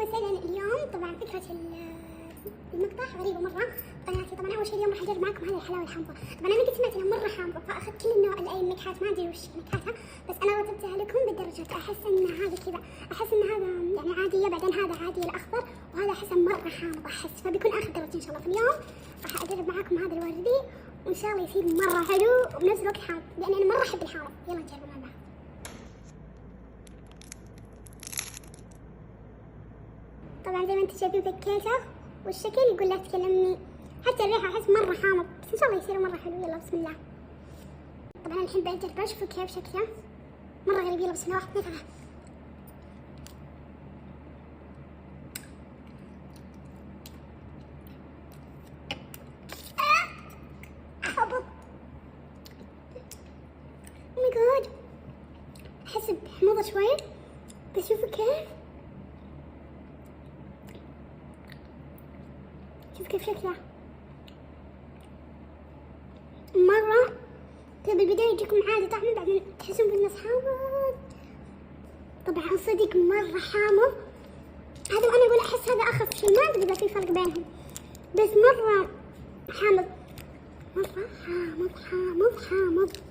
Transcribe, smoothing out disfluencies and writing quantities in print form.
مثلا اليوم طبعا فكرة المقطع غريبة مرة قناتي. طبعا أول شيء اليوم راح أجرب معكم هذه الحلاوة الحامضة. طبعا أنا قد سمعت إنها مرة حامضة فأخذت كل النكهات، ما أدري وش نكهاتها، بس أنا رتبتها لكم بالدرجات. أحس إن هذا كذا، أحس إن هذا يعني عادية، بعدين هذا عادي الأخضر، وهذا أحسه مرة حامض أحس، فبيكون آخر درجة إن شاء الله. في اليوم راح أجرب معكم هذا الوردي وإن شاء الله يصير مرة حلو وبنفس الوقت حامض، لأن أنا مرة أحب الحامض. يلا نجربه مع بعض. طبعا زي ما انتم شايفين فكيته والشكل يقول لا تكلمني، حتى الريحة أحس مرة حامض، بس إن شاء الله يصير مرة حلو. يلا بسم الله. طبعا الحين بجربه، شوفوا كيف شكله مرة غريب. يلا بسم الله، 1 2 3. أحبط. أو ماي جاد، أحس بحموضة شوي، بس شوفوا كيف، شوف كيف شكله مرة كذا. بالبداية يجيكم عادي طعمه، بعدين تحسون بالنص حامض. طبعا صدق مرة حامض هذا، وأنا أقول أحس هذا أخف شيء، ما أدري إذا في فرق بينهم، بس مرة حامض، مرة حامض حامض حامض.